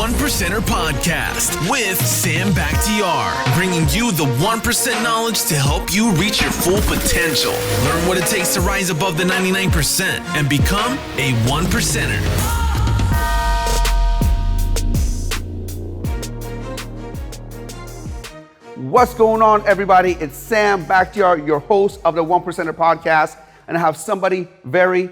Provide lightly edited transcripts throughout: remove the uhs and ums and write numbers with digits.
One Percenter Podcast with Sam Bakhtiar, bringing you the 1% knowledge to help you reach your full potential. Learn what it takes to rise above the 99% and become a 1%er. What's going on, everybody? It's Sam Bakhtiar, your host of the One Percenter Podcast, and I have somebody very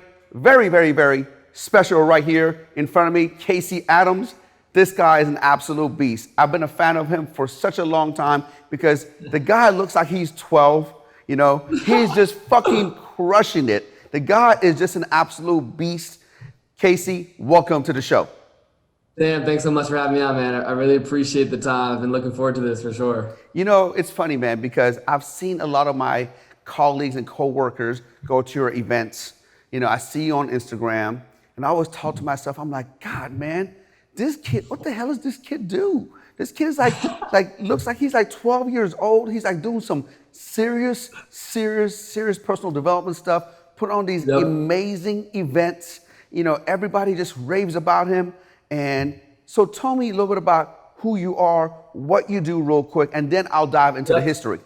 special right here in front of me, Casey Adams. This guy is an absolute beast. I've been a fan of him for such a long time because the guy looks like he's 12, you know? He's just fucking crushing it. The guy is just an absolute beast. Casey, welcome to the show. Sam, thanks so much for having me on, man. I really appreciate the time. I've been looking forward to this for sure. You know, it's funny, man, because I've seen a lot of my colleagues and coworkers go to your events. You know, I see you on Instagram, and I always talk to myself, I'm like, God, man, this kid, what the hell does this kid do? This kid is like looks like he's like 12 years old. He's like doing some serious personal development stuff, put on these amazing events. You know, everybody just raves about him. And so tell me a little bit about who you are, what you do real quick, and then I'll dive into the history.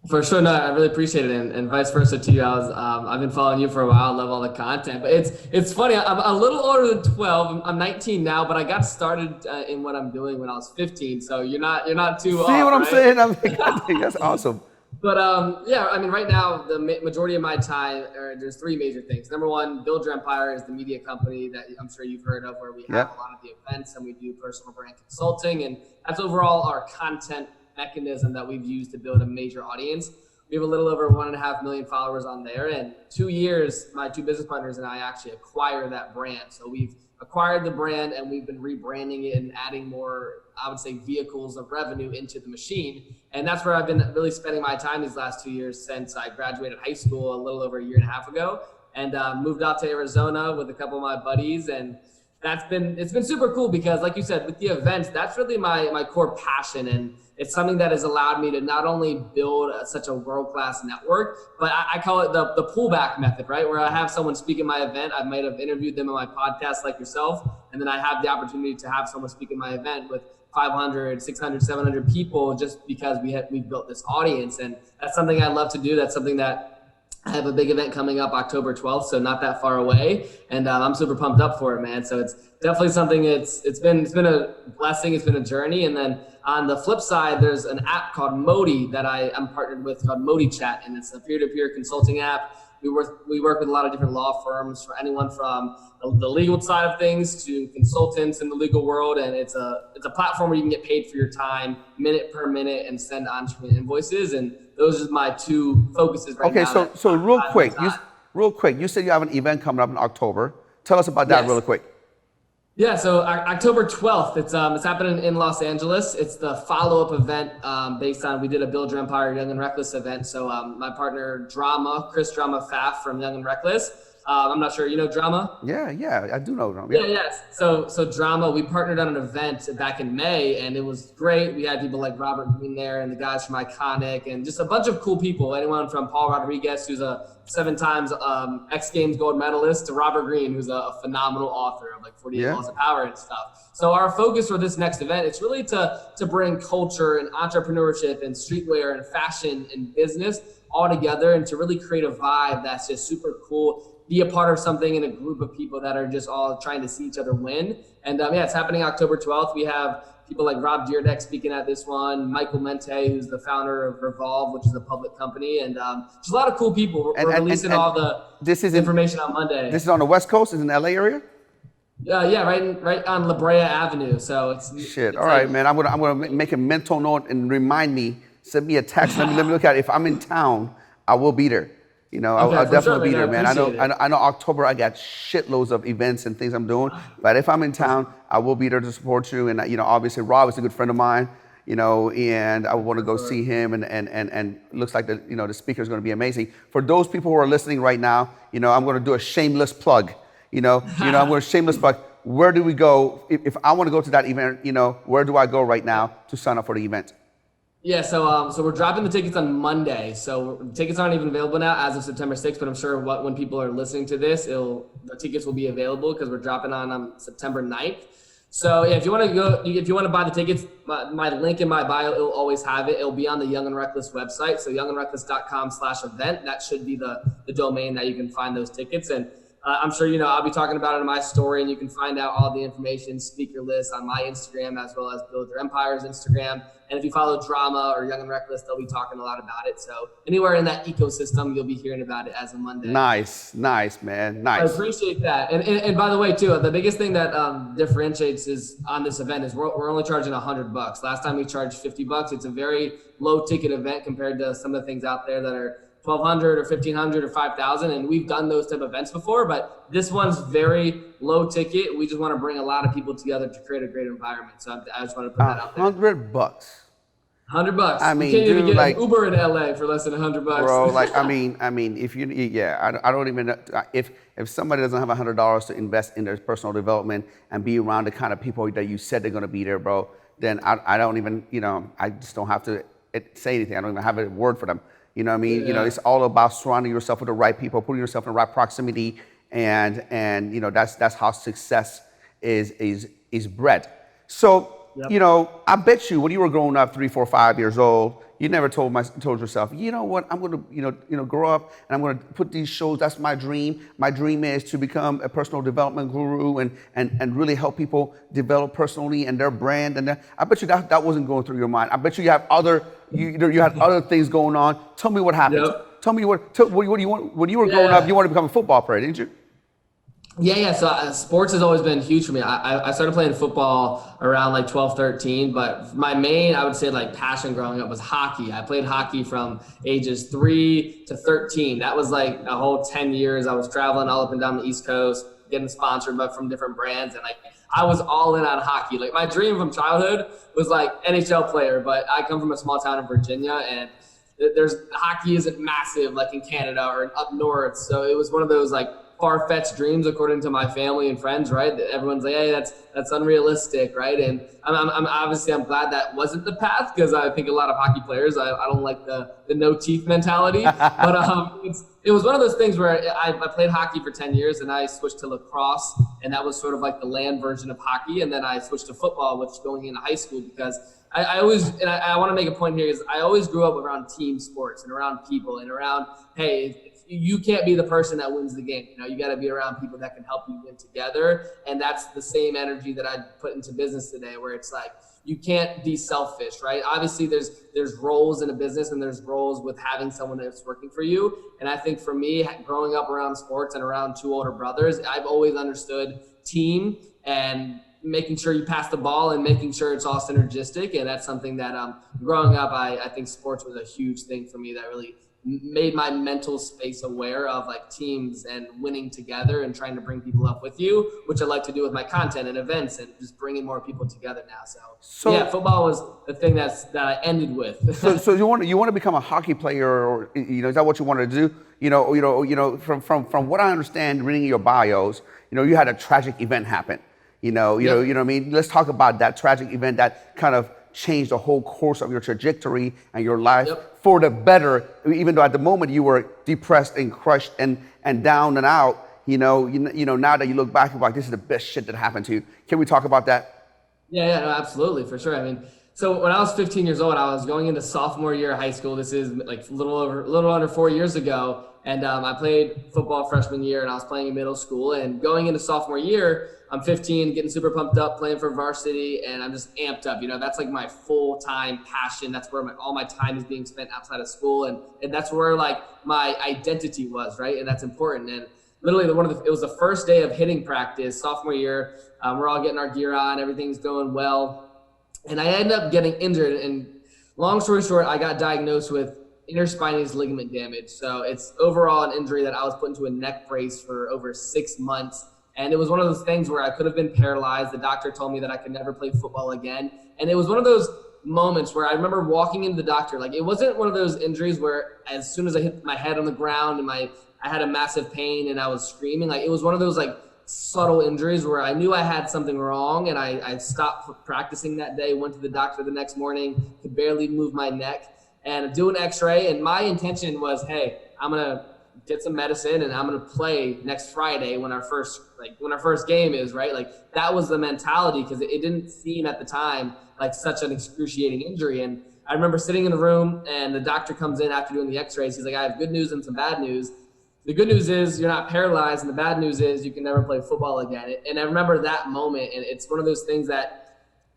For sure, no, I really appreciate it, and vice versa to you. I've been following you for a while, love all the content, but it's funny. I'm a little older than 12. I'm 19 now, but I got started in what I'm doing when I was 15. So you're not too off. See what I'm saying? I'm like, that's awesome. But yeah, I mean, right now the majority of my time, there's three major things. Number one, Build Your Empire is the media company that I'm sure you've heard of, where we have a lot of the events and we do personal brand consulting, and that's overall our content mechanism that we've used to build a major audience. We have a little over 1.5 million followers on there, and 2 years, my two business partners and I actually acquire that brand. So we've acquired the brand and we've been rebranding it and adding more, I would say, vehicles of revenue into the machine. And that's where I've been really spending my time these last 2 years since I graduated high school a little over a year and a half ago, and moved out to Arizona with a couple of my buddies. And it's been super cool because, like you said, with the events, that's really my core passion. And it's something that has allowed me to not only build such a world-class network, but I call it the pullback method, right? Where I have someone speak at my event. I might have interviewed them in my podcast like yourself, and then I have the opportunity to have someone speak at my event with 500, 600, 700 people just because we've built this audience. And that's something I love to do. That's something that I have a big event coming up October 12th, so not that far away, and I'm super pumped up for it, man. So it's definitely something. It's been a blessing. It's been a journey. And then on the flip side, there's an app called Modi that I'm partnered with called Modi Chat, and it's a peer-to-peer consulting app. We work with a lot of different law firms, for anyone from the legal side of things to consultants in the legal world, and it's a platform where you can get paid for your time, minute per minute, and send on-screen invoices. And those are my two focuses right now. Okay, so real quick, you said you have an event coming up in October. Tell us about that really quick. Yeah, so October 12th, it's happening in Los Angeles. It's the follow-up event based on, we did a Build Your Empire Young and Reckless event. So my partner Chris Drama Pfaff from Young and Reckless. I'm not sure, you know Drama? Yeah, I do know Drama. Yes. So Drama, we partnered on an event back in May, and it was great. We had people like Robert Greene there and the guys from Iconic and just a bunch of cool people. Anyone from Paul Rodriguez, who's a 7 times X Games gold medalist, to Robert Greene, who's a phenomenal author of like 48 Laws of Power and stuff. So our focus for this next event, it's really to bring culture and entrepreneurship and streetwear and fashion and business all together, and to really create a vibe that's just super cool. Be a part of something in a group of people that are just all trying to see each other win. And it's happening October 12th. We have people like Rob Dyrdek speaking at this one, Michael Mente, who's the founder of Revolve, which is a public company, and just a lot of cool people. We're releasing all the information on Monday. This is on the West Coast, is in the LA area? Yeah, right on La Brea Avenue. So it's all right, man. I'm gonna make a mental note and remind me. Send me a text. Let me look at it. If I'm in town, I will be there. You know, I'll definitely be there, man. I know October I got shitloads of events and things I'm doing, but if I'm in town, I will be there to support you. And obviously Rob is a good friend of mine, and I want to go see him. And looks like the speaker is going to be amazing. For those people who are listening right now, I'm going to do a shameless plug. I'm going to shameless plug. Where do we go if I want to go to that event? Where do I go right now to sign up for the event? Yeah, so we're dropping the tickets on Monday. So tickets aren't even available now as of September 6th, but I'm sure when people are listening to this, the tickets will be available because we're dropping on September 9th. So yeah, if you want to buy the tickets, my link in my bio, it'll always have it. It'll be on the Young and Reckless website. So youngandreckless.com/event. That should be the domain that you can find those tickets. And I'm sure, I'll be talking about it in my story, and you can find out all the information, speaker list on my Instagram, as well as Build Your Empire's Instagram. And if you follow Drama or Young and Reckless, they'll be talking a lot about it. So anywhere in that ecosystem, you'll be hearing about it as of Monday. Nice, man. Nice. I appreciate that. And by the way, too, the biggest thing that differentiates is on this event is we're only charging $100. Last time we charged $50. It's a very low ticket event compared to some of the things out there that are $1,200 or $1,500 or $5,000, and we've done those type of events before, but this one's very low ticket. We just want to bring a lot of people together to create a great environment. So I just want to put that out there. $100. $100. I mean, you can't even get like, an Uber in LA for less than $100. Bro, like, I mean, if I don't even know if somebody doesn't have $100 to invest in their personal development and be around the kind of people that you said they're going to be there, bro, then I don't even, I just don't have to say anything. I don't even have a word for them. You know what I mean? Yeah. It's all about surrounding yourself with the right people, putting yourself in the right proximity, and that's how success is bred. So, yep. I bet you when you were growing up 3, 4, 5 years old, you never told yourself, you know what, I'm going to grow up and I'm going to put these shows. That's my dream. My dream is to become a personal development guru and really help people develop personally and their brand. And I bet you that wasn't going through your mind. I bet you had other things going on. Tell me what happened. Yep. Tell me what you want. When you were growing up, you wanted to become a football player, didn't you? Yeah. So sports has always been huge for me. I started playing football around like 12, 13, but my main, I would say, like passion growing up was hockey. I played hockey from ages 3 to 13. That was like a whole 10 years. I was traveling all up and down the East Coast, getting sponsored from different brands. And like, I was all in on hockey. Like my dream from childhood was like NHL player, but I come from a small town in Virginia, and hockey isn't massive like in Canada or up north. So it was one of those like far-fetched dreams according to my family and friends, right? Everyone's like, hey, that's unrealistic, right? And I'm obviously glad that wasn't the path, because I think a lot of hockey players, I don't like the no teeth mentality. But it was one of those things where I played hockey for 10 years, and I switched to lacrosse, and that was sort of like the land version of hockey. And then I switched to football, which going into high school, because I want to make a point here, is I always grew up around team sports and around people and around, hey, you can't be the person that wins the game. You got to be around people that can help you win together. And that's the same energy that I put into business today, where it's like, you can't be selfish, right? Obviously there's roles in a business, and there's roles with having someone that's working for you. And I think for me, growing up around sports and around 2 older brothers, I've always understood team and making sure you pass the ball and making sure it's all synergistic. And that's something that growing up, I think sports was a huge thing for me that really made my mental space aware of like teams and winning together and trying to bring people up with you, which I like to do with my content and events and just bringing more people together now. So yeah, football was the thing that I ended with. so you want to become a hockey player, or is that what you wanted to do? From what I understand, reading your bios, you had a tragic event happen. You know what I mean? Let's talk about that tragic event that kind of changed the whole course of your trajectory and your life for the better, even though at the moment you were depressed and crushed and down and out. Now that you look back, you're like, this is the best shit that happened to you. Can we talk about that? Yeah, no, absolutely, for sure. I mean, so when I was 15 years old, I was going into sophomore year of high school. This is like a little under 4 years ago. And I played football freshman year, and I was playing in middle school. And going into sophomore year, I'm 15, getting super pumped up, playing for varsity, and I'm just amped up. That's like my full-time passion. That's where all my time is being spent outside of school, and that's where like my identity was, right? And that's important. And literally, it was the first day of hitting practice, sophomore year. We're all getting our gear on, everything's going well, and I ended up getting injured. And long story short, I got diagnosed with interspinous ligament damage. So it's overall an injury that I was put into a neck brace for over 6 months. And it was one of those things where I could have been paralyzed. The doctor told me that I could never play football again. And it was one of those moments where I remember walking into the doctor. Like, it wasn't one of those injuries where as soon as I hit my head on the ground and I had a massive pain and I was screaming. Like, it was one of those like subtle injuries where I knew I had something wrong, and I stopped practicing that day, went to the doctor the next morning, could barely move my neck, and do an x-ray. And my intention was, hey, I'm going to get some medicine and I'm going to play next Friday when our first game is, right? Like that was the mentality, because it didn't seem at the time like such an excruciating injury. And I remember sitting in the room and the doctor comes in after doing the x-rays. He's like, I have good news and some bad news. The good news is you're not paralyzed, and the bad news is you can never play football again. And I remember that moment, and it's one of those things that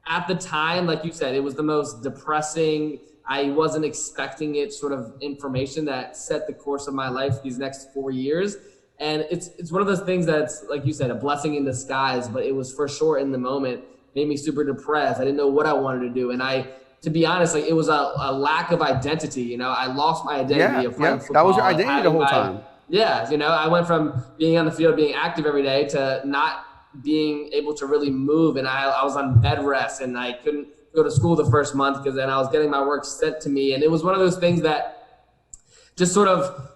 at the time, like you said, it was the most depressing. I wasn't expecting it sort of information that set the course of my life these next 4 years. And it's one of those things that's, like you said, a blessing in disguise, but it was for sure in the moment, made me super depressed. I didn't know what I wanted to do. And to be honest, like it was a lack of identity. You know, I lost my identity of playing football. That was your identity the whole time. Yeah, you know, I went from being on the field, being active every day, to not being able to really move. And I was on bed rest, and I couldn't go to school the first month because then I was getting my work sent to me. And it was one of those things that just sort of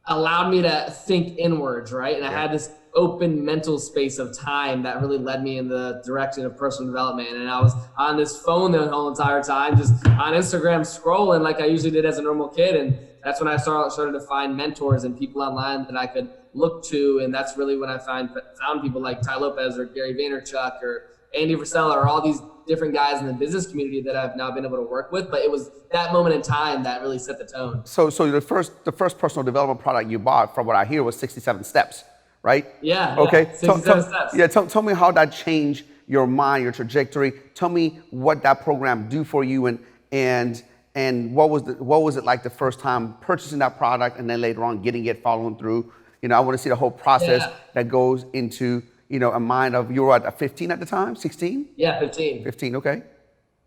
allowed me to think inwards, right? And I had this open mental space of time that really led me in the direction of personal development. And I was on this phone the whole entire time, just on Instagram scrolling like I usually did as a normal kid. And that's when I started to find mentors and people online that I could look to. And that's really when I found people like Ty Lopez or Gary Vaynerchuk or Andy Frisella or all these different guys in the business community that I've now been able to work with. But it was that moment in time that really set the tone. So the first personal development product you bought, from what I hear, was 67 Steps, right? Yeah. Okay. 67 Steps. Yeah. Tell me how that changed your mind, your trajectory. Tell me what that program do for you, and what was it like the first time purchasing that product, and then later on getting it, following through. You know, I want to see the whole process that goes into, you know, a mind of, you were at 15 at the time, 16? Yeah, 15. 15, okay.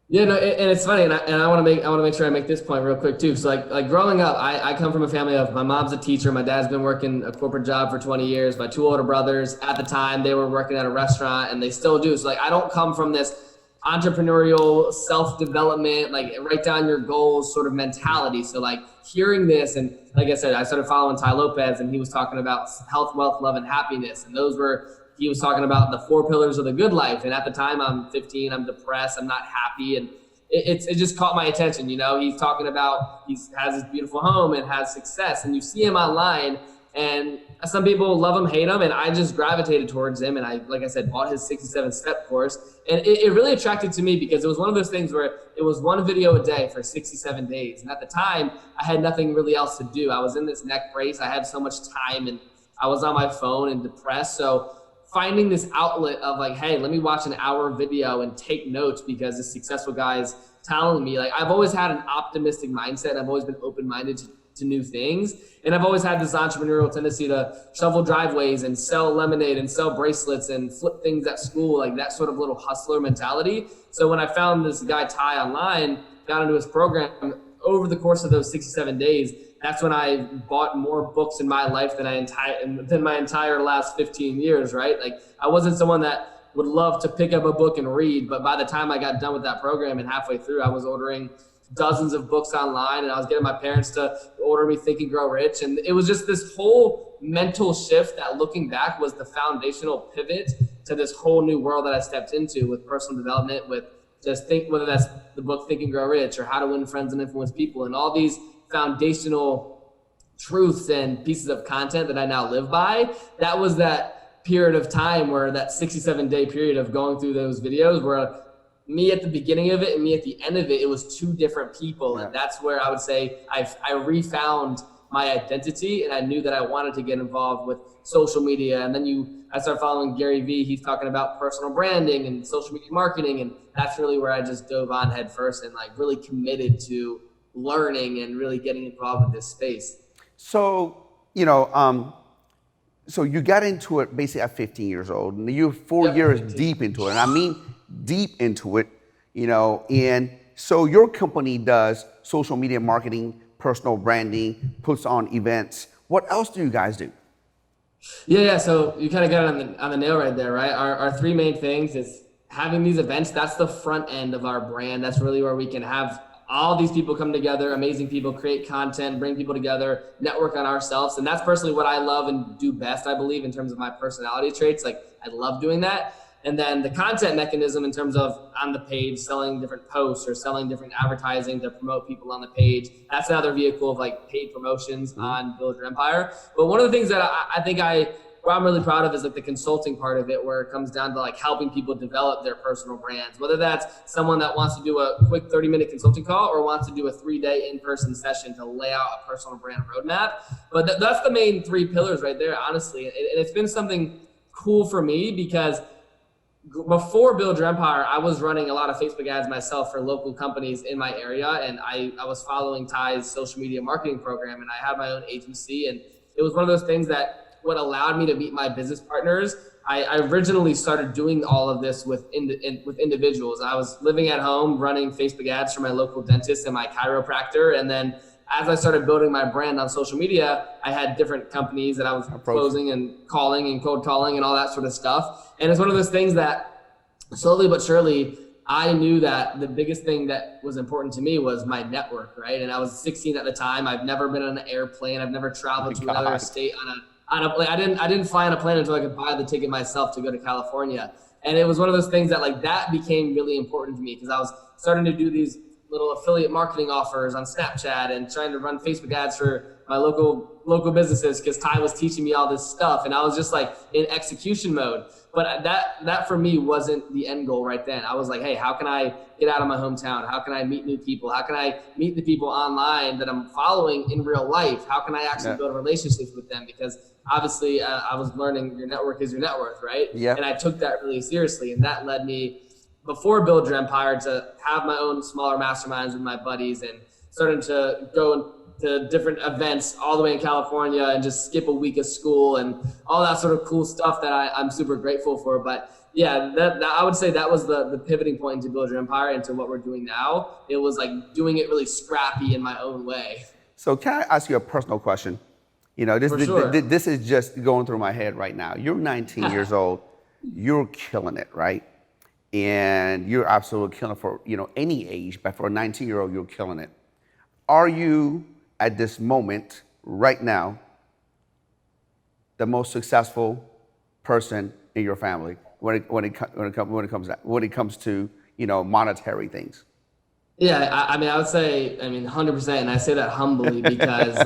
Yeah, no, and it's funny, and I want to make sure I make this point real quick too. So like growing up, I come from a family of, my mom's a teacher, my dad's been working a corporate job for 20 years. My two older brothers, at the time, they were working at a restaurant, and they still do. So like, I don't come from this entrepreneurial self-development, like write down your goals sort of mentality. So like hearing this, and like I said, I started following Ty Lopez, and he was talking about health, wealth, love, and happiness, and he was talking about the 4 pillars of the good life. And at the time, I'm 15, I'm depressed, I'm not happy. And it just caught my attention. You know, he's talking about, he has his beautiful home and has success, and you see him online, and some people love him, hate him. And I just gravitated towards him. And I, like I said, bought his 67 step course. And it really attracted to me because it was one of those things where it was one video a day for 67 days. And at the time, I had nothing really else to do. I was in this neck brace. I had so much time, and I was on my phone and depressed. So finding this outlet of like, hey, let me watch an hour video and take notes because this successful guy is telling me, like, I've always had an optimistic mindset. I've always been open-minded to new things. And I've always had this entrepreneurial tendency to shovel driveways and sell lemonade and sell bracelets and flip things at school, like that sort of little hustler mentality. So when I found this guy Ty online, got into his program, over the course of those 67 days, that's when I bought more books in my life than my entire last 15 years, right? Like, I wasn't someone that would love to pick up a book and read, but by the time I got done with that program and halfway through, I was ordering dozens of books online, and I was getting my parents to order me Think and Grow Rich. And it was just this whole mental shift that, looking back, was the foundational pivot to this whole new world that I stepped into with personal development, with just whether that's the book Think and Grow Rich or How to Win Friends and Influence People, and all these foundational truths and pieces of content that I now live by. That was that period of time where that 67-day period of going through those videos, where me at the beginning of it and me at the end of it, it was two different people. And that's where I would say I refound my identity, and I knew that I wanted to get involved with social media. And then I started following Gary Vee. He's talking about personal branding and social media marketing. And that's really where I just dove on head first and like really committed to learning and really getting involved with this space. So, you know, so you got into it basically at 15 years old, and you're 4 years 15. Deep into it. And I mean, deep into it, you know, and so your company does social media marketing, personal branding, puts on events. What else do you guys do? Yeah. So you kind of got it on the nail right there, right? Our three main things is having these events. That's the front end of our brand. That's really where we can have all these people come together, amazing people, create content, bring people together, network on ourselves. And that's personally what I love and do best, I believe, in terms of my personality traits. Like, I love doing that. And then the content mechanism in terms of on the page, selling different posts or selling different advertising to promote people on the page. That's another vehicle of like paid promotions on Build Your Empire. But one of the things that I think what I'm really proud of is like the consulting part of it, where it comes down to like helping people develop their personal brands, whether that's someone that wants to do a quick 30-minute consulting call or wants to do a 3-day in-person session to lay out a personal brand roadmap. But that's the main 3 pillars right there, honestly. And it's been something cool for me because before Build Your Empire, I was running a lot of Facebook ads myself for local companies in my area. And I was following Ty's social media marketing program, and I had my own agency. And it was one of those things that what allowed me to meet my business partners. I originally started doing all of this with individuals. I was living at home running Facebook ads for my local dentist and my chiropractor. And then as I started building my brand on social media, I had different companies that I was closing and calling and cold calling and all that sort of stuff. And it's one of those things that slowly but surely, I knew that the biggest thing that was important to me was my network, right? And I was 16 at the time. I've never been on an airplane. I've never traveled to another state on a plane. I didn't fly on a plane until I could buy the ticket myself to go to California. And it was one of those things that like that became really important to me because I was starting to do these little affiliate marketing offers on Snapchat and trying to run Facebook ads for my local businesses because Ty was teaching me all this stuff. And I was just like in execution mode. But that for me wasn't the end goal right then. I was like, hey, how can I get out of my hometown? How can I meet new people? How can I meet the people online that I'm following in real life? How can I actually build relationships with them? Because obviously I was learning your network is your net worth, right? Yeah. And I took that really seriously. And that led me, before Build Your Empire, to have my own smaller masterminds with my buddies and starting to go to different events all the way in California and just skip a week of school and all that sort of cool stuff that I'm super grateful for. But yeah, that I would say that was the pivoting point into Build Your Empire into what we're doing now. It was like doing it really scrappy in my own way. So can I ask you a personal question? You know, this is just going through my head right now. You're 19 years old. You're killing it, right? And you're absolutely killing it for, any age, but for a 19-year-old, you're killing it. Are you, at this moment, right now, the most successful person in your family when it comes to, monetary things? Yeah, I mean, I would say, 100%, and I say that humbly because this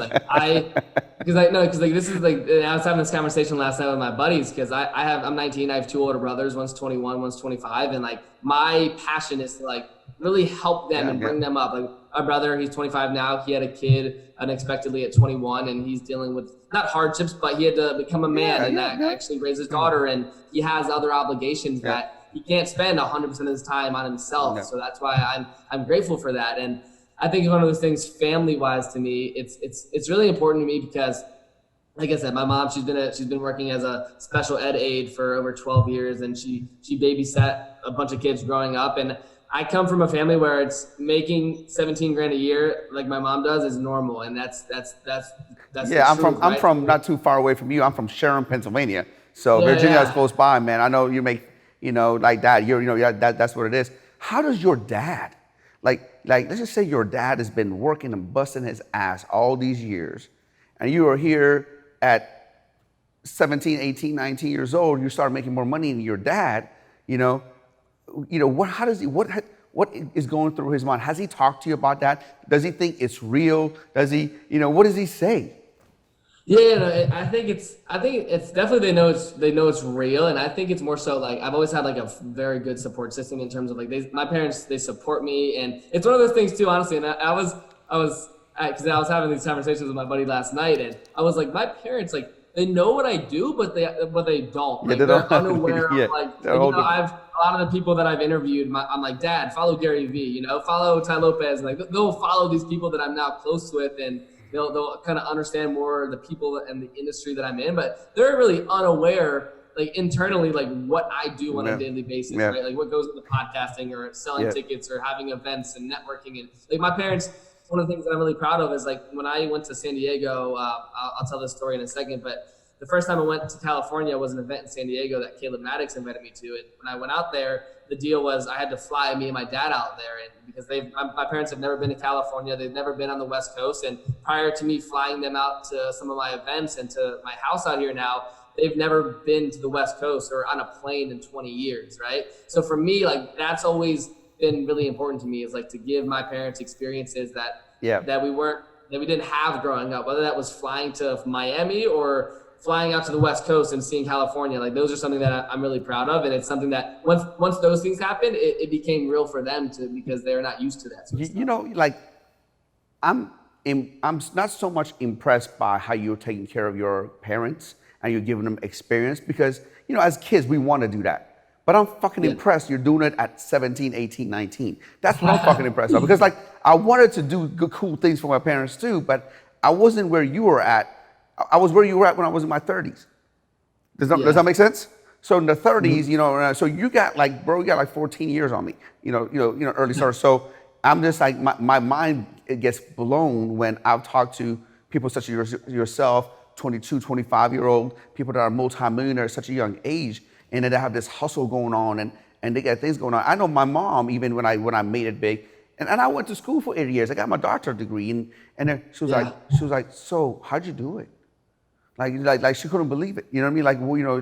is like, I was having this conversation last night with my buddies because I'm 19, I have 2 older brothers, one's 21, one's 25, and like my passion is to like really help them and bring them up. Like my brother, he's 25 now, he had a kid unexpectedly at 21, and he's dealing with not hardships, but he had to become a man actually raise his daughter, and he has other obligations that he can't spend 100% of his time on himself. So that's why I'm grateful for that. And I think it's one of those things family-wise to me, it's really important to me because, like I said, my mom, she's been working as a special ed aide for over 12 years, and she babysat a bunch of kids growing up. And I come from a family where it's making 17 grand a year, like my mom does, is normal, and that's yeah. I'm from not too far away from you. I'm from Sharon, Pennsylvania, so Virginia is close by, man. I know you make like that. That's what it is. How does your dad, like let's just say your dad has been working and busting his ass all these years, and you are here at 17, 18, 19 years old. You start making more money than your dad. What is going through his mind? Has he talked to you about that? Does he think it's real? Does he, what does he say? Yeah, I think it's definitely they know it's real, and I think it's more so like I've always had like a very good support system in terms of like my parents, they support me, and it's one of those things too, honestly. And I was having these conversations with my buddy last night, and I was like, my parents, like, they know what I do, but they don't. Like, they're unaware of I've a lot of the people that I've interviewed, I'm like, Dad, follow Gary Vee, follow Ty Lopez. Like they'll follow these people that I'm now close with, and they'll kind of understand more the people and the industry that I'm in, but they're really unaware, like internally, like what I do on a daily basis, right? Like what goes into podcasting or selling tickets or having events and networking. And like my parents, one of the things that I'm really proud of is like when I went to San Diego, I'll tell this story in a second, but the first time I went to California was an event in San Diego that Caleb Maddox invited me to. And when I went out there, the deal was I had to fly me and my dad out there, and because my parents have never been to California, they've never been on the West Coast. And prior to me flying them out to some of my events and to my house out here now, they've never been to the West Coast or on a plane in 20 years, right? So for me, like that's always been really important to me, is like to give my parents experiences that we didn't have growing up, whether that was flying to Miami or flying out to the West Coast and seeing California. Like those are something that I'm really proud of. And it's something that once those things happened, it became real for them because they're not used to that. You know, like I'm not so much impressed by how you're taking care of your parents and you're giving them experience, because, you know, as kids, we want to do that. But I'm fucking impressed you're doing it at 17, 18, 19. That's what I'm fucking impressed of. Because like, I wanted to do good, cool things for my parents too, but I wasn't where you were at. I was where you were at when I was in my 30s. Does that make sense? So in the 30s, you know, so you got like, bro, you got like 14 years on me, you know, early start. So I'm just like, my mind, it gets blown when I've talked to people such as yourself, 22, 25-year-old, people that are multimillionaires at such a young age, and then they have this hustle going on and they got things going on. I know my mom, even when I made it big, and I went to school for 8 years. I got my doctorate degree, and then she was like, so how'd you do it? Like she couldn't believe it. You know what I mean? Like, well, you know,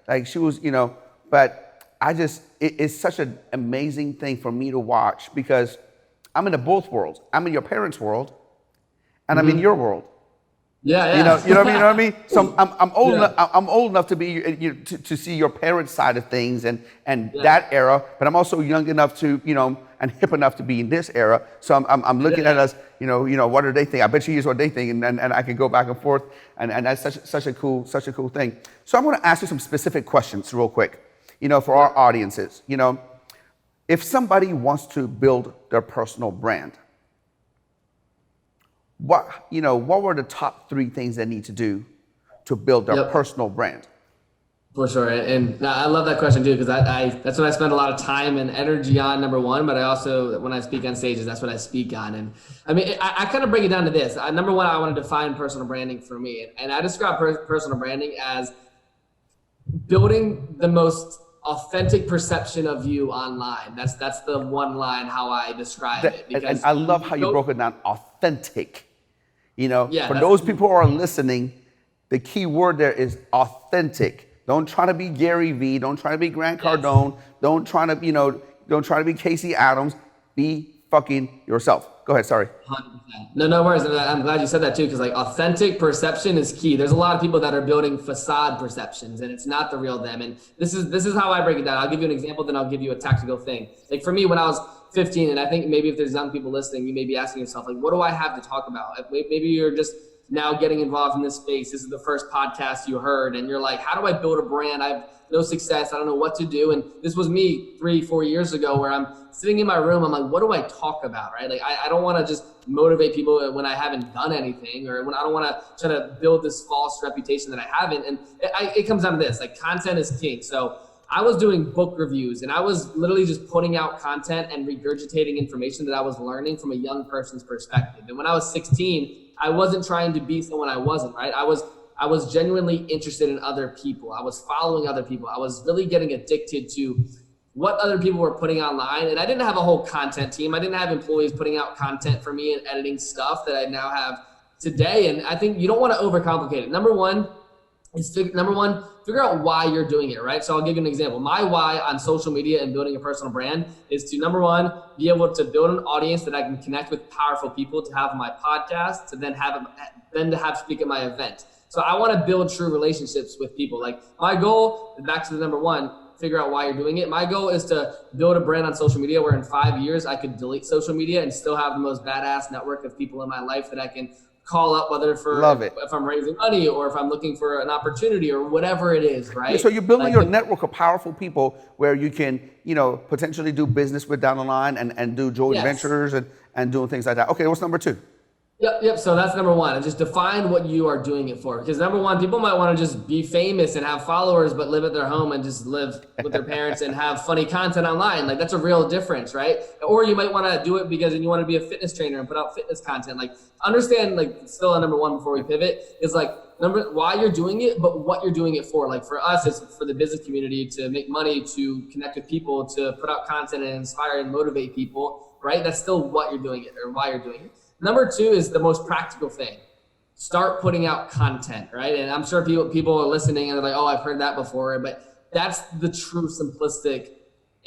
like she was, you know, but it's such an amazing thing for me to watch, because I'm in both worlds. I'm in your parents' world, and I'm in your world. Yeah. You know what I mean? So I'm old enough. I'm old enough to be to see your parents' side of things and that era. But I'm also young enough to, you know, and hip enough to be in this era. So I'm looking at us. You know, what do they think? I bet you here's what they think, and I can go back and forth. And that's such a cool thing. So I'm going to ask you some specific questions real quick. You know, for our audiences. You know, if somebody wants to build their personal brand, what were the top 3 things they need to do to build their personal brand? For sure. And I love that question too, because that's what I spend a lot of time and energy on, number one, but I also, when I speak on stages, that's what I speak on. And I mean, I kind of break it down to this. Number one, I want to define personal branding for me. And I describe personal branding as building the most authentic perception of you online. That's the one line how I describe it. And I love how you broke it down, authentic. You know, for those people who are listening, the key word there is authentic. Don't try to be Gary Vee. Don't try to be Grant Cardone. Don't try to be Casey Adams. Be fucking yourself. Go ahead. Sorry. 100%. No worries. I'm glad you said that too, because like authentic perception is key. There's a lot of people that are building facade perceptions, and it's not the real them. And this is how I break it down. I'll give you an example, then I'll give you a tactical thing. Like for me, when I was 15, and I think maybe if there's young people listening, you may be asking yourself, like, what do I have to talk about? Maybe you're just now getting involved in this space. This is the first podcast you heard, and you're like, how do I build a brand? I have no success. I don't know what to do. And this was me 3-4 years ago, where I'm sitting in my room. I'm like, what do I talk about, right? Like, I don't want to just motivate people when I haven't done anything, or when I don't want to try to build this false reputation that I haven't. And it comes down to this, like, content is king. So I was doing book reviews, and I was literally just putting out content and regurgitating information that I was learning from a young person's perspective. And when I was 16, I wasn't trying to be someone I wasn't, right? I was genuinely interested in other people. I was following other people. I was really getting addicted to what other people were putting online. And I didn't have a whole content team. I didn't have employees putting out content for me and editing stuff that I now have today. And I think you don't want to overcomplicate it. Number one, figure out why you're doing it, right? So I'll give you an example. My why on social media and building a personal brand is to, number one, be able to build an audience that I can connect with powerful people, to have my podcast, to then to have speak at my event. So I want to build true relationships with people. Like, my goal, back to the number one, figure out why you're doing it. My goal is to build a brand on social media where in 5 years I could delete social media and still have the most badass network of people in my life that I can call up, whether if I'm raising money or if I'm looking for an opportunity or whatever it is, right? Yeah, so you're building your network of powerful people where you can, potentially do business with down the line and do joint ventures and doing things like that. Okay, what's number 2? Yep. So that's number one. And just define what you are doing it for. Because number one, people might want to just be famous and have followers, but live at their home and just live with their parents and have funny content online. Like, that's a real difference, right? Or you might want to do it because you want to be a fitness trainer and put out fitness content. Like, understand, like, still on number one before we pivot is like, why you're doing it, but what you're doing it for. Like, for us, it's for the business community, to make money, to connect with people, to put out content and inspire and motivate people, right? That's still what you're doing it, or why you're doing it. Number 2 is the most practical thing. start putting out content, right? And I'm sure people are listening and they're like, oh, I've heard that before, but that's the true simplistic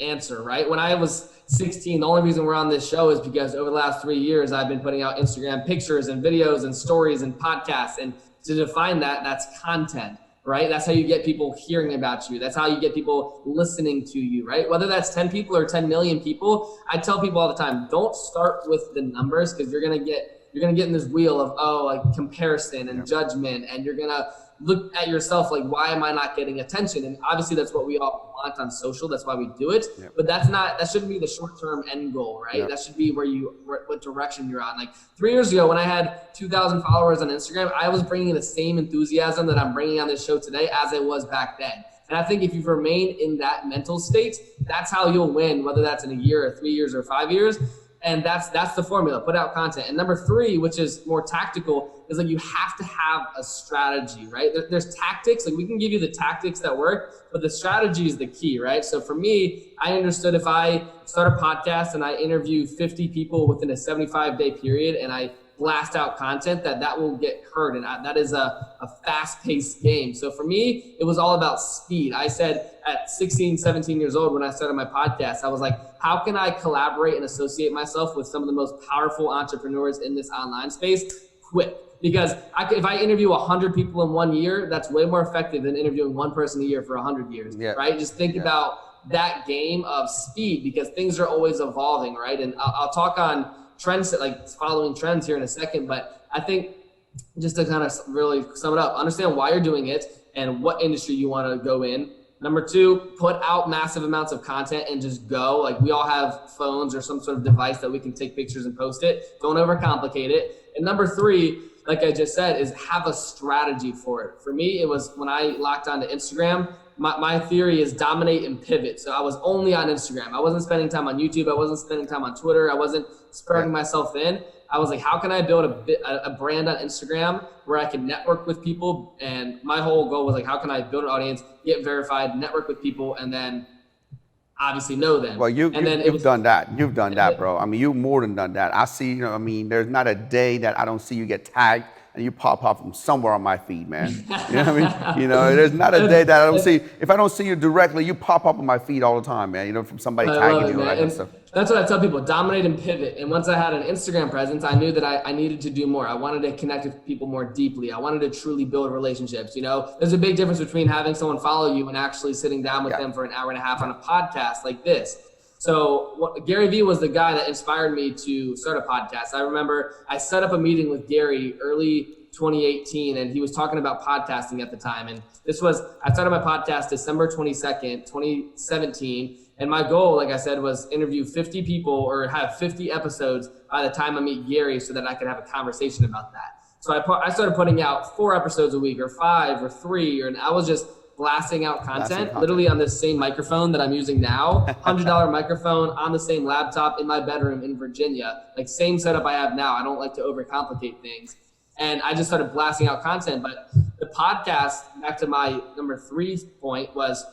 answer, right? When I was 16, the only reason we're on this show is because over the last 3 years, I've been putting out Instagram pictures and videos and stories and podcasts. And to define that, that's content, right? That's how you get people hearing about you. That's how you get people listening to you, right? Whether that's 10 people or 10 million people, I tell people all the time, don't start with the numbers, because you're gonna get in this wheel of like comparison and judgment, and you're gonna look at yourself like, why am I not getting attention? And obviously that's what we all want on social. That's why we do it. Yep. But that shouldn't be the short-term end goal, right? Yep. That should be what direction you're on. Like 3 years ago when I had 2,000 followers on Instagram, I was bringing the same enthusiasm that I'm bringing on this show today as it was back then. And I think if you remain in that mental state, that's how you'll win, whether that's in a year or 3 years or 5 years. And that's the formula. Put out content. And number 3, which is more tactical, is like you have to have a strategy, right? There's tactics. Like we can give you the tactics that work, but the strategy is the key, right? So for me, I understood if I start a podcast and I interview 50 people within a 75-day period and I blast out content, that will get heard. And that is a fast-paced game. So for me, it was all about speed. I said at 16, 17 years old, when I started my podcast, I was like, how can I collaborate and associate myself with some of the most powerful entrepreneurs in this online space quick? Because if I interview 100 people in 1 year, that's way more effective than interviewing one person a year for 100 years, right? Just think about that game of speed, because things are always evolving, right? And I'll talk on trends, like following trends here in a second, but I think just to kind of really sum it up, understand why you're doing it and what industry you want to go in. Number 2, put out massive amounts of content and just go. Like we all have phones or some sort of device that we can take pictures and post it. Don't overcomplicate it. And number 3, like I just said, is have a strategy for it. For me, it was when I locked onto Instagram, my theory is dominate and pivot. So I was only on Instagram. I wasn't spending time on YouTube. I wasn't spending time on Twitter. I wasn't spreading myself in. I was like, how can I build a brand on Instagram where I can network with people? And my whole goal was like, how can I build an audience, get verified, network with people, and then obviously know them. Well, you've done that. You've done that, bro. I mean, you've more than done that. I see, there's not a day that I don't see you get tagged and you pop up from somewhere on my feed, man. You know what I mean? There's not a day that I don't see. If I don't see you directly, you pop up on my feed all the time, man. From somebody tagging you, all that stuff. That's what I tell people, dominate and pivot. And once I had an Instagram presence, I knew that I needed to do more. I wanted to connect with people more deeply. I wanted to truly build relationships. There's a big difference between having someone follow you and actually sitting down with them for an hour and a half on a podcast like this. So Gary Vee was the guy that inspired me to start a podcast. I remember I set up a meeting with Gary early 2018, and he was talking about podcasting at the time. And I started my podcast December 22nd, 2017. And my goal, like I said, was interview 50 people or have 50 episodes by the time I meet Gary so that I could have a conversation about that. So I started putting out 4 episodes a week or 5 or 3, and I was just blasting out content literally on this same microphone that I'm using now, $100 microphone on the same laptop in my bedroom in Virginia, like same setup I have now. I don't like to overcomplicate things. And I just started blasting out content. But the podcast, back to my number 3 point, was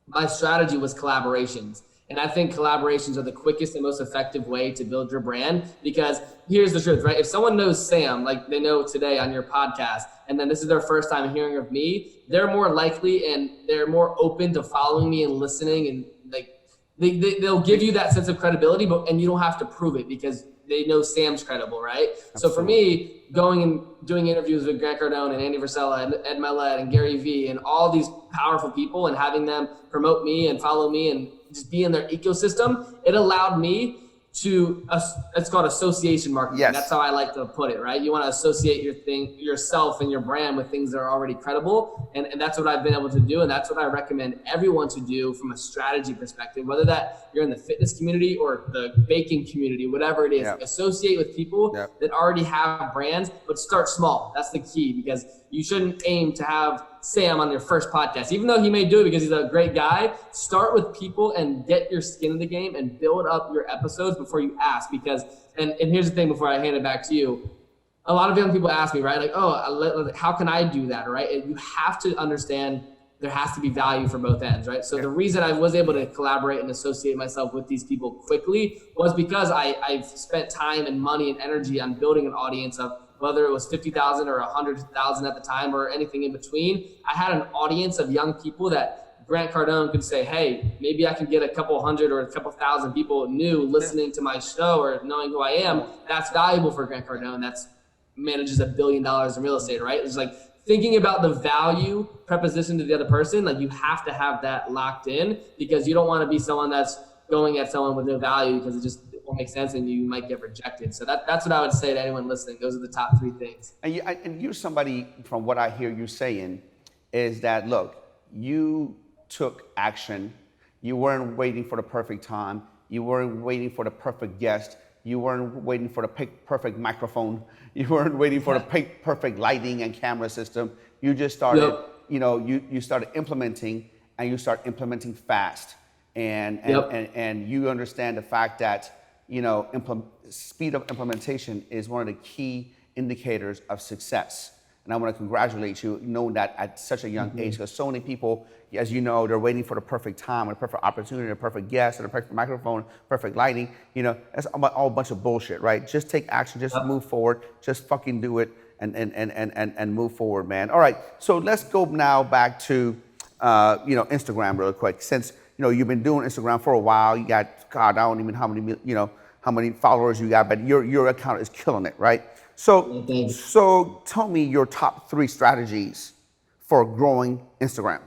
my strategy was collaborations. And I think collaborations are the quickest and most effective way to build your brand, because here's the truth, right? If someone knows Sam, like they know today on your podcast, and then this is their first time hearing of me, they're more likely and they're more open to following me and listening, and like they'll give you that sense of credibility, and you don't have to prove it because they know Sam's credible, right? Absolutely. So for me, going and doing interviews with Grant Cardone and Andy Frisella and Ed Mylett and Gary Vee and all these powerful people, and having them promote me and follow me and just be in their ecosystem, it allowed me to, it's called association marketing. Yes. That's how I like to put it, right? You want to associate yourself and your brand with things that are already credible. And that's what I've been able to do. And that's what I recommend everyone to do from a strategy perspective, whether that you're in the fitness community or the baking community, whatever it is. Yep. Associate with people that already have brands, but start small. That's the key, because you shouldn't aim to have Sam on your first podcast. Even though he may do it because he's a great guy, start with people and get your skin in the game and build up your episodes before you ask. Because, and here's the thing before I hand it back to you, a lot of young people ask me, right? Like, oh, how can I do that, right? And you have to understand there has to be value for both ends, right? So the reason I was able to collaborate and associate myself with these people quickly was because I've spent time and money and energy on building an audience of whether it was 50,000 or 100,000 at the time or anything in between, I had an audience of young people that Grant Cardone could say, hey, maybe I can get a couple hundred or a couple thousand people new listening to my show or knowing who I am. That's valuable for Grant Cardone. That's manages $1 billion in real estate, right? It's like thinking about the value preposition to the other person. Like you have to have that locked in because you don't want to be someone that's going at someone with no value because it just won't make sense and you might get rejected. So that's what I would say to anyone listening. Those are the top 3 things. And you're somebody, from what I hear you saying, is that, look, you took action. You weren't waiting for the perfect time. You weren't waiting for the perfect guest. You weren't waiting for the perfect microphone. You weren't waiting for the perfect lighting and camera system. You just started, you started implementing, and you start implementing fast. And you understand the fact that, speed of implementation is one of the key indicators of success. And I want to congratulate you, knowing that at such a young age, because so many people, as you know, they're waiting for the perfect time, or the perfect opportunity, or the perfect guest, or the perfect microphone, perfect lighting. That's all a bunch of bullshit, right? Just take action, just move forward, just fucking do it, and move forward, man. All right, so let's go now back to, Instagram real quick. Since, you've been doing Instagram for a while, you got, God, I don't even know how many followers you got, but your account is killing it, right? So tell me your top 3 strategies for growing Instagram.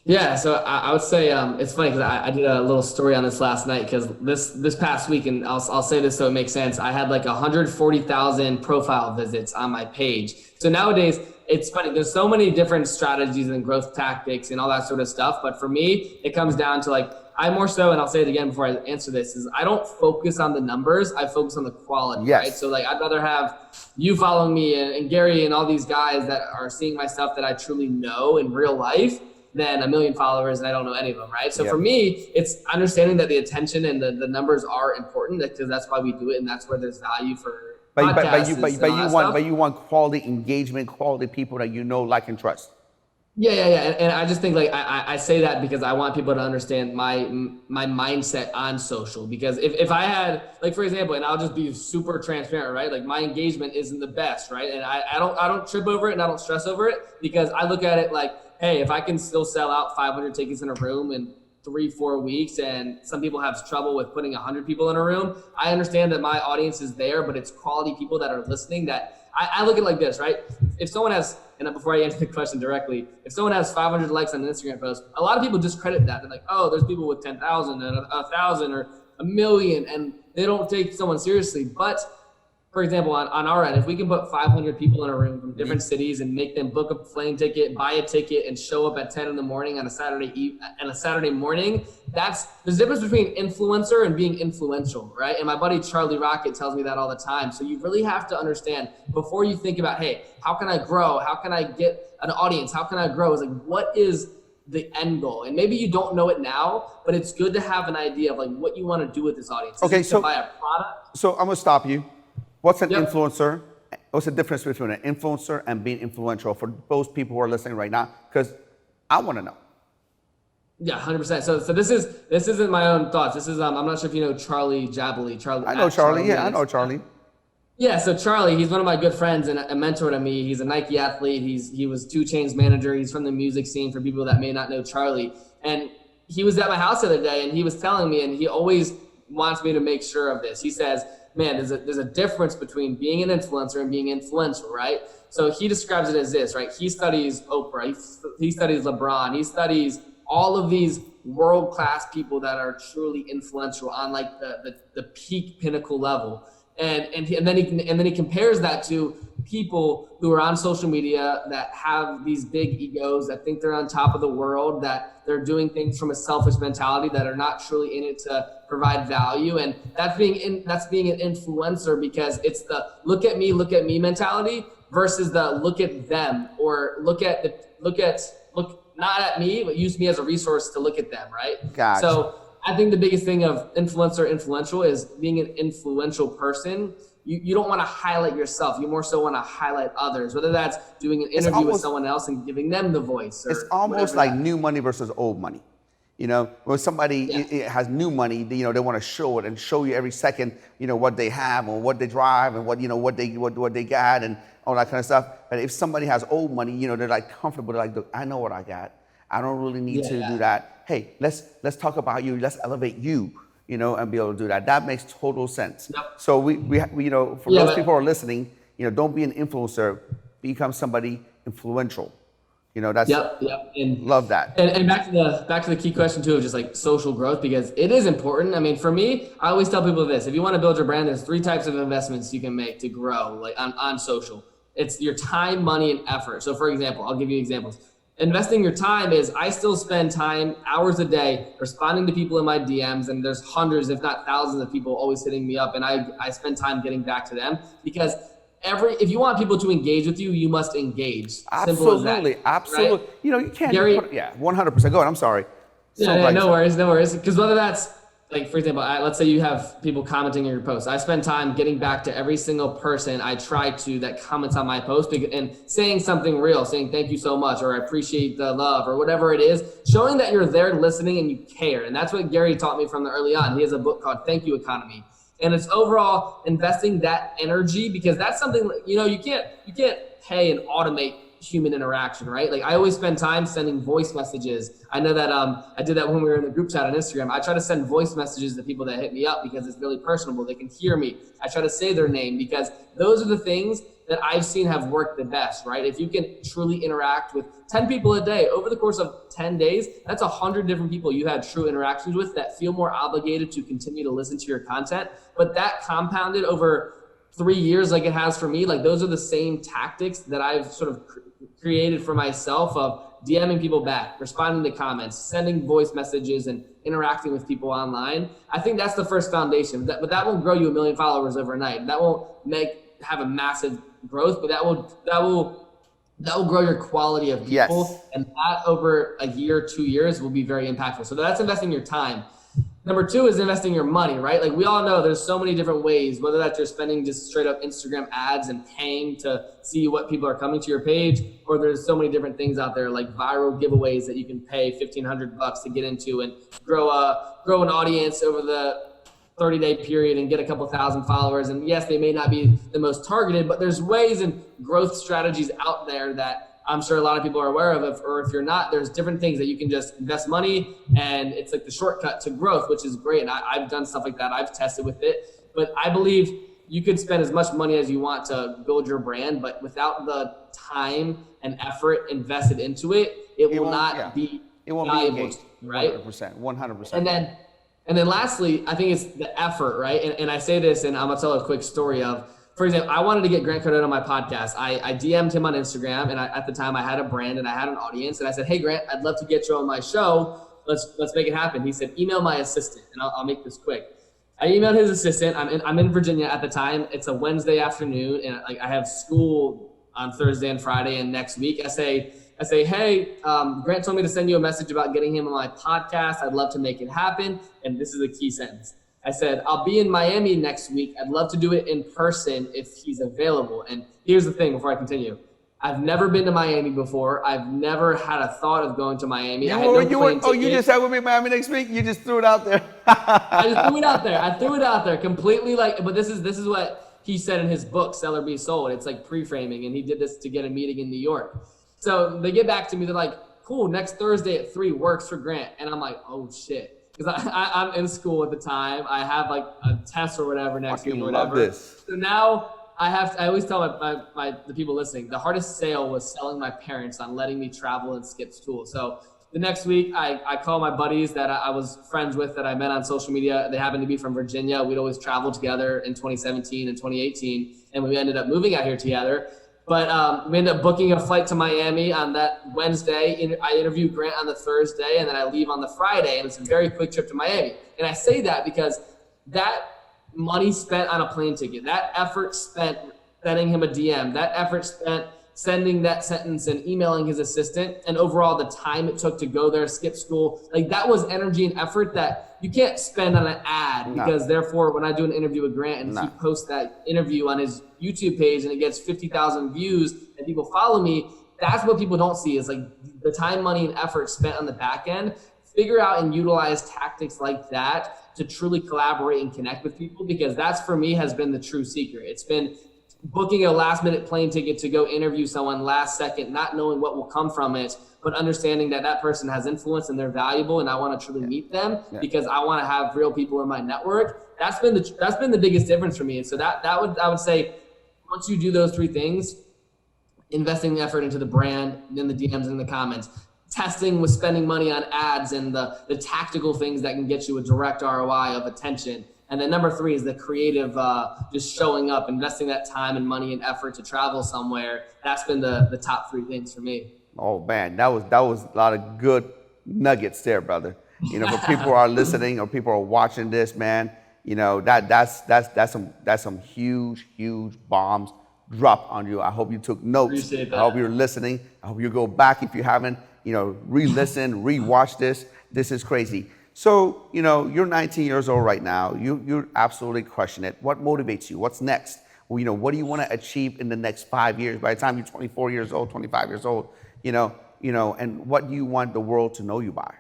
Yeah, so I would say it's funny because I did a little story on this last night because this past week, and I'll say this so it makes sense, I had like 140,000 profile visits on my page. So nowadays, it's funny, there's so many different strategies and growth tactics and all that sort of stuff. But for me, it comes down to like, I more so, and I'll say it again before I answer this, is I don't focus on the numbers, I focus on the quality, right? So like, I'd rather have you following me and Gary and all these guys that are seeing my stuff that I truly know in real life than 1 million followers and I don't know any of them, right? So for me, it's understanding that the attention and the numbers are important because that's why we do it and that's where there's value for podcasts. But you want quality engagement, quality people that you know, like, and trust. Yeah. And I just think like I say that because I want people to understand my mindset on social. Because if I had, like, for example, and I'll just be super transparent, right? Like my engagement isn't the best, right? And I don't trip over it and I don't stress over it because I look at it like, hey, if I can still sell out 500 tickets in a room in 3-4 weeks, and some people have trouble with putting 100 people in a room, I understand that my audience is there, but it's quality people that are listening. That I look at it like this, right? If someone has, and before I answer the question directly, if someone has 500 likes on an Instagram post, a lot of people discredit that. They're like, oh, there's people with 10,000 and 1,000 or 1 million, and they don't take someone seriously. But for example, on our end, if we can put 500 people in a room from different cities and make them book a plane ticket, buy a ticket, and show up at 10 in the morning on a Saturday morning, there's a difference between influencer and being influential, right? And my buddy Charlie Rocket tells me that all the time. So you really have to understand before you think about, hey, how can I grow? How can I get an audience? How can I grow? It's like, what is the end goal? And maybe you don't know it now, but it's good to have an idea of like what you want to do with this audience. Okay, so buy a product. So I'm gonna stop you. What's an influencer? What's the difference between an influencer and being influential for those people who are listening right now? Because I want to know. Yeah, 100%. So this isn't my own thoughts. This is I'm not sure if you know Charlie Jabley. I know Charlie. Yeah, I know Charlie. Yeah, so Charlie, he's one of my good friends and a mentor to me. He's a Nike athlete. He was 2 Chainz manager. He's from the music scene for people that may not know Charlie. And he was at my house the other day and he was telling me, and he always wants me to make sure of this. He says, man, there's a difference between being an influencer and being influential, right? So he describes it as this, right? He studies Oprah, he studies LeBron, he studies all of these world-class people that are truly influential on like the peak pinnacle level. And then he compares that to people who are on social media that have these big egos, that think they're on top of the world, that they're doing things from a selfish mentality, that are not truly in it to provide value. And that's being an influencer, because it's the look at me mentality versus the look at them, or look not at me, but use me as a resource to look at them, right? Gotcha. So I think the biggest thing of influential is being an influential person. You don't want to highlight yourself. You more so want to highlight others, whether that's doing an interview with someone else and giving them the voice. It's almost like new money versus old money. You know, when somebody has new money, you know, they want to show it and show you every second, you know, what they have or what they drive and what, you know, what they got and all that kind of stuff. But if somebody has old money, you know, they're like comfortable. They're like, look, I know what I got. I don't really need to do that. Hey, let's talk about you. Let's elevate you, you know, and be able to do that. That makes total sense. Yep. So we you know, for those people who are listening, you know, don't be an influencer. Become somebody influential. You know, that's and love that. And back to the key question too of just like social growth, because it is important. I mean, for me, I always tell people this: if you want to build your brand, there's 3 types of investments you can make to grow, like on social. It's your time, money, and effort. So for example, I'll give you examples. Investing your time is I still spend time, hours a day, responding to people in my DMs, and there's hundreds, if not thousands of people always hitting me up, and I spend time getting back to them because if you want people to engage with you, you must engage. Absolutely, absolutely. Right? You know, you can't. Gary, 100%. Go ahead. I'm sorry. No worries. Because whether that's like, for example, let's say you have people commenting on your post. I spend time getting back to every single person I try to that comments on my post and saying something real, saying thank you so much, or I appreciate the love, or whatever it is, showing that you're there listening and you care. And that's what Gary taught me from the early on. He has a book called Thank You Economy. And it's overall investing that energy, because that's something, you know, you can't pay and automate human interaction, right? Like I always spend time sending voice messages. I know that I did that when we were in the group chat on Instagram. I try to send voice messages to people that hit me up because it's really personable. They can hear me. I try to say their name because those are the things that I've seen have worked the best, right? If you can truly interact with 10 people a day over the course of 10 days, that's 100 different people you had true interactions with that feel more obligated to continue to listen to your content. But that compounded over 3 years, like it has for me, like those are the same tactics that I've sort of created for myself of DMing people back, responding to comments, sending voice messages, and interacting with people online. I think that's the first foundation, but that won't grow you 1 million followers overnight. That won't have a massive growth, but that will grow your quality of people. And that over a year, 2 years will be very impactful. So that's investing your time. Number 2 is investing your money, right? Like we all know there's so many different ways, whether that's you're spending just straight up Instagram ads and paying to see what people are coming to your page, or there's so many different things out there like viral giveaways that you can pay $1,500 to get into and grow an audience over the 30-day period and get a couple thousand followers. And yes, they may not be the most targeted, but there's ways and growth strategies out there that I'm sure a lot of people are aware of, or if you're not, there's different things that you can just invest money, and it's like the shortcut to growth, which is great. And I've done stuff like that. I've tested with it, but I believe you could spend as much money as you want to build your brand, but without the time and effort invested into it, it will not be valuable, right? 100%. And then lastly, I think it's the effort, right? And I say this, and I'm gonna tell a quick story of, for example, I wanted to get Grant Cardone on my podcast. I DM'd him on Instagram, and at the time I had a brand and I had an audience, and I said, hey Grant, I'd love to get you on my show. Let's make it happen. He said, email my assistant, and I'll make this quick. I emailed his assistant. I'm in Virginia at the time. It's a Wednesday afternoon, and I have school on Thursday and Friday and next week. I say, hey, Grant told me to send you a message about getting him on my podcast. I'd love to make it happen. And this is a key sentence. I said, I'll be in Miami next week. I'd love to do it in person if he's available. And here's the thing before I continue. I've never been to Miami before. I've never had a thought of going to Miami. You just said we'll be in Miami next week? You just threw it out there. I just threw it out there. I threw it out there completely but this is what he said in his book, Sell or Be Sold. It's like pre-framing, and he did this to get a meeting in New York. So they get back to me. They're like, cool, next Thursday at 3 works for Grant. And I'm like, oh shit. Because I'm in school at the time. I have like a test or whatever next week or whatever. Love this. So now I always tell the people listening, the hardest sale was selling my parents on letting me travel and skip school. So the next week I call my buddies that I was friends with that I met on social media. They happened to be from Virginia. We'd always travel together in 2017 and 2018. And we ended up moving out here together. But we ended up booking a flight to Miami on that Wednesday. I interview Grant on the Thursday, and then I leave on the Friday, and it's a very quick trip to Miami. And I say that because that money spent on a plane ticket, that effort spent sending him a DM, that effort spent sending that sentence and emailing his assistant, and overall the time it took to go there, skip school, like that was energy and effort that you can't spend on an ad. Because therefore when I do an interview with Grant and he posts that interview on his YouTube page and it gets 50,000 views and people follow me, that's what people don't see is like the time, money, and effort spent on the back end figure out and utilize tactics like that to truly collaborate and connect with people, because that's, for me, has been the true secret. It's been booking a last minute plane ticket to go interview someone last second, not knowing what will come from it, but understanding that that person has influence and they're valuable, and I want to truly meet them because I want to have real people in my network. That's been the biggest difference for me. And so I would say, once you do those three things, investing the effort into the brand, in the DMs and the comments, testing with spending money on ads and the tactical things that can get you a direct ROI of attention. And then number three is the creative, just showing up, investing that time and money and effort to travel somewhere. That's been the top three things for me. Oh man, that was a lot of good nuggets there, brother. You know, for people who are listening or people who are watching this, man, you know, that's some huge bombs dropped on you. I hope you took notes. I hope you're listening. I hope you go back if you haven't, you know, re-listen, re-watch this. This is crazy. So, you know, you're 19 years old right now. You're absolutely crushing it. What motivates you? What's next? Well, you know, what do you want to achieve in the next 5 years? By the time you're 24 years old, 25 years old, you know, and what do you want the world to know you by?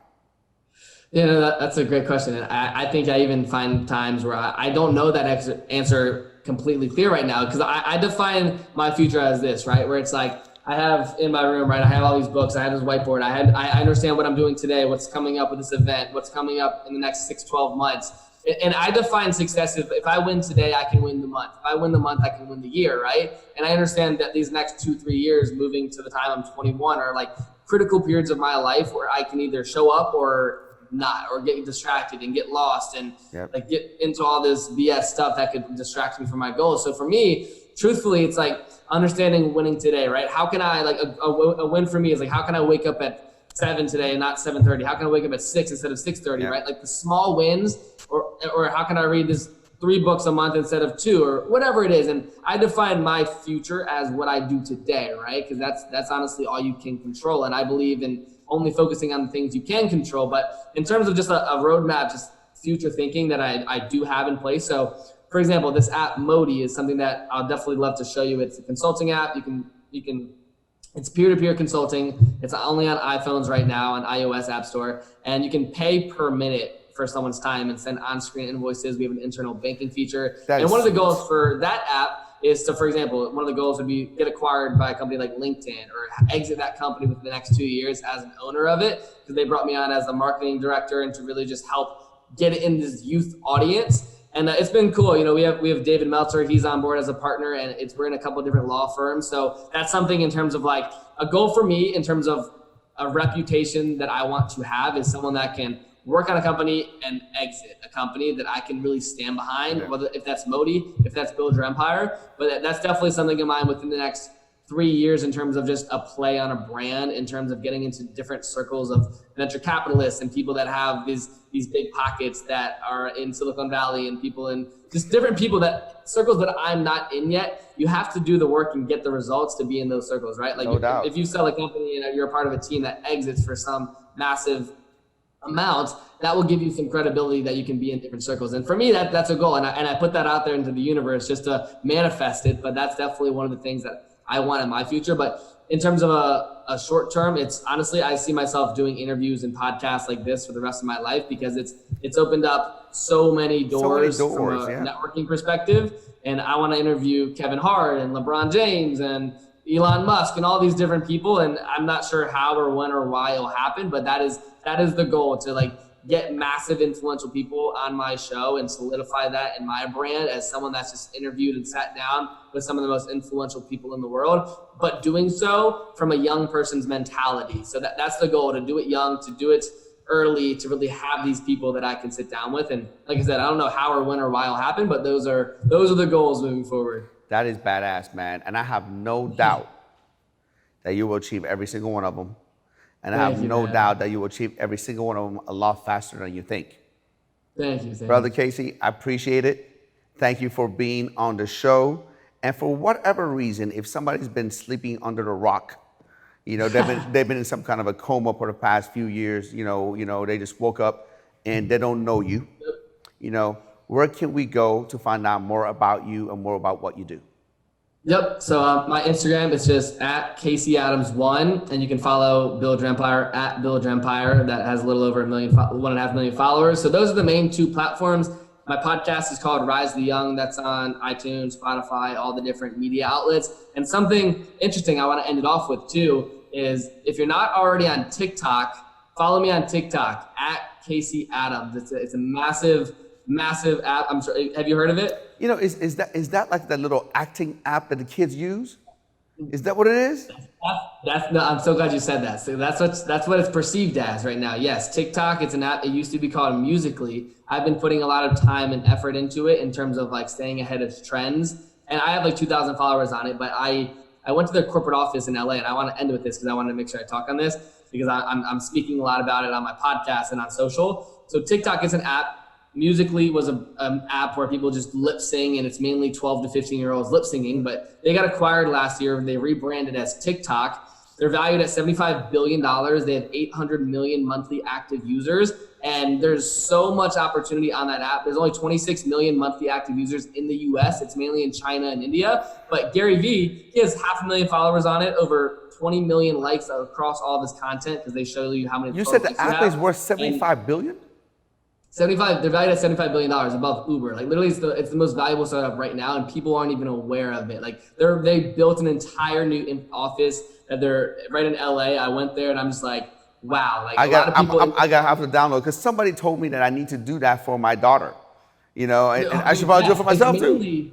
Yeah, no, that's a great question. And I think I even find times where I don't know that answer completely clear right now, because I define my future as this, right? Where it's like, I have in my room, right, I have all these books, I have this whiteboard, I understand what I'm doing today, what's coming up with this event, what's coming up in the next 6-12 months. And I define success if I win today, I can win the month. If I win the month, I can win the year, right? And I understand that these next 2-3 years, moving to the time I'm 21, are like critical periods of my life where I can either show up or not, or get distracted and get lost and like get into all this BS stuff that could distract me from my goals. So for me, truthfully, it's like understanding winning today, right? How can I, like a win for me is like, how can I wake up at 7 today and not 7:30? How can I wake up at 6 instead of 6:30, right? Like the small wins, or how can I read this 3 books a month instead of 2, or whatever it is. And I define my future as what I do today, right? Because that's honestly all you can control. And I believe in only focusing on the things you can control. But in terms of just a roadmap, just future thinking that I do have in place. So for example, this app Modi is something that I'll definitely love to show you. It's a consulting app. It's peer-to-peer consulting. It's only on iPhones right now, on iOS App Store. And you can pay per minute for someone's time and send on-screen invoices. We have an internal banking feature. And one of the goals for that app is to, for example, one of the goals would be get acquired by a company like LinkedIn, or exit that company within the next 2 years as an owner of it, because they brought me on as the marketing director and to really just help get it in this youth audience. And it's been cool. You know, we have David Meltzer. He's on board as a partner, and we're in a couple of different law firms. So that's something in terms of like a goal for me in terms of a reputation that I want to have, is someone that can work on a company and exit a company that I can really stand behind, whether if that's Modi, if that's Build Your Empire. But that's definitely something in mind within the next 3 years in terms of just a play on a brand, in terms of getting into different circles of venture capitalists and people that have these big pockets that are in Silicon Valley, and people in just different people, that circles that I'm not in yet. You have to do the work and get the results to be in those circles, right? Like if you sell a company and you're a part of a team that exits for some massive amount, that will give you some credibility that you can be in different circles. And for me, that's a goal. And I put that out there into the universe just to manifest it. But that's definitely one of the things that I want in my future. But in terms of a short term, it's honestly, I see myself doing interviews and podcasts like this for the rest of my life, because it's opened up so many doors from a networking perspective. And I want to interview Kevin Hart and LeBron James and Elon Musk and all these different people. And I'm not sure how or when or why it'll happen, but that is the goal, to like get massive influential people on my show and solidify that in my brand as someone that's just interviewed and sat down with some of the most influential people in the world, but doing so from a young person's mentality. So that's the goal, to do it young, to do it early, to really have these people that I can sit down with. And like I said, I don't know how or when or why it'll happen, but those are the goals moving forward. That is badass, man. And I have no doubt that you will achieve every single one of them. And I have no doubt that you will achieve every single one of them a lot faster than you think. Thank you. Brother Casey, I appreciate it. Thank you for being on the show. And for whatever reason, if somebody's been sleeping under the rock, you know, they've been in some kind of a coma for the past few years, you know, they just woke up and they don't know you. You know, where can we go to find out more about you and more about what you do? Yep. So my Instagram is just at CaseyAdams1, and you can follow Village Empire at Village Empire. That has a little over 1.5 million followers. So those are the main two platforms. My podcast is called Rise the Young. That's on iTunes, Spotify, all the different media outlets. And something interesting I want to end it off with too is if you're not already on TikTok, follow me on TikTok at Casey Adams. It's a massive app. I'm sure. Have you heard of it? You know, is that like that little acting app that the kids use? Is that what it is? I'm so glad you said that. So that's what it's perceived as right now. Yes, TikTok, it's an app. It used to be called Musical.ly. I've been putting a lot of time and effort into it in terms of like staying ahead of trends. And I have like 2,000 followers on it, but I went to their corporate office in LA, and I want to end with this because I want to make sure I talk on this because I'm speaking a lot about it on my podcast and on social. So TikTok is an app. Musical.ly was an app where people just lip sing, and it's mainly 12 to 15-year-olds lip singing, but they got acquired last year. They rebranded as TikTok. They're valued at $75 billion. They have 800 million monthly active users, and there's so much opportunity on that app. There's only 26 million monthly active users in the US. It's mainly in China and India, but Gary Vee, he has 500,000 followers on it, over 20 million likes across all of his content because they show you how many. You said the app is worth 75 billion? They're valued at $75 billion above Uber. Like literally it's the most valuable startup right now, and people aren't even aware of it. Like they built an entire new office that they're right in LA. I went there and I'm just like, wow. Like I got to have to download because somebody told me that I need to do that for my daughter. You know, and I should probably do it for myself too.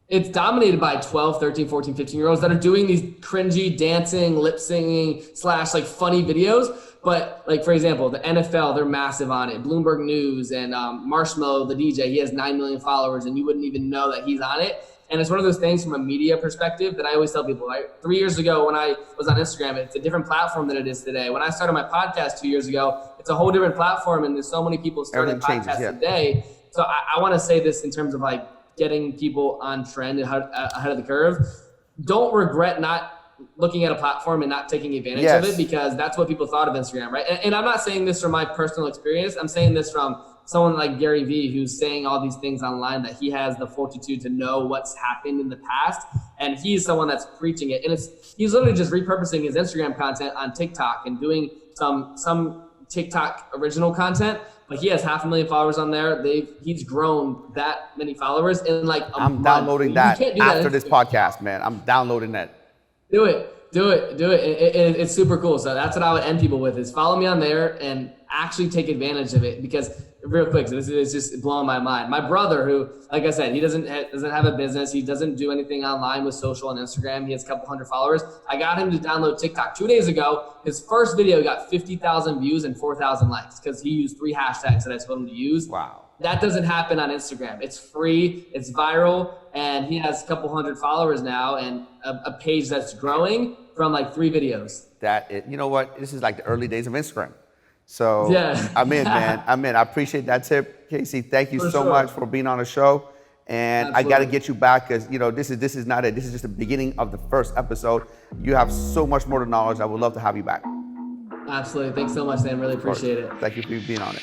It's dominated by 12, 13, 14, 15-year-olds that are doing these cringy dancing, lip singing / like funny videos. But like, for example, the NFL, they're massive on it. Bloomberg News and Marshmello, the DJ, he has 9 million followers and you wouldn't even know that he's on it. And it's one of those things from a media perspective that I always tell people, right? 3 years ago when I was on Instagram, it's a different platform than it is today. When I started my podcast 2 years ago, it's a whole different platform, and there's so many people starting podcasts today. So I want to say this in terms of like getting people on trend and ahead of the curve. Don't regret not looking at a platform and not taking advantage of it, because that's what people thought of Instagram, right? And I'm not saying this from my personal experience. I'm saying this from someone like Gary Vee, who's saying all these things online, that he has the fortitude to know what's happened in the past. And he's someone that's preaching it. And he's literally just repurposing his Instagram content on TikTok and doing some TikTok original content. But he has 500,000 followers on there. He's grown that many followers in like a month. I'm downloading that after this podcast, man. I'm downloading that. Do it. It's super cool. So that's what I would end people with, is follow me on there and actually take advantage of it. Because real quick, so this is just blowing my mind. My brother, who, like I said, he doesn't have a business. He doesn't do anything online with social and Instagram. He has a couple hundred followers. I got him to download TikTok 2 days ago. His first video got 50,000 views and 4,000 likes because he used 3 hashtags that I told him to use. Wow. That doesn't happen on Instagram. It's free, it's viral, and he has a couple hundred followers now and a page that's growing from like 3 videos. You know what? This is like the early days of Instagram. So yeah. I'm in, man. I appreciate that tip, Casey. Thank you so much for being on the show. And absolutely. I got to get you back because, you know, this is not it. This is just the beginning of the first episode. You have so much more knowledge. I would love to have you back. Absolutely. Thanks so much, Dan. Really appreciate it. Thank you for being on it.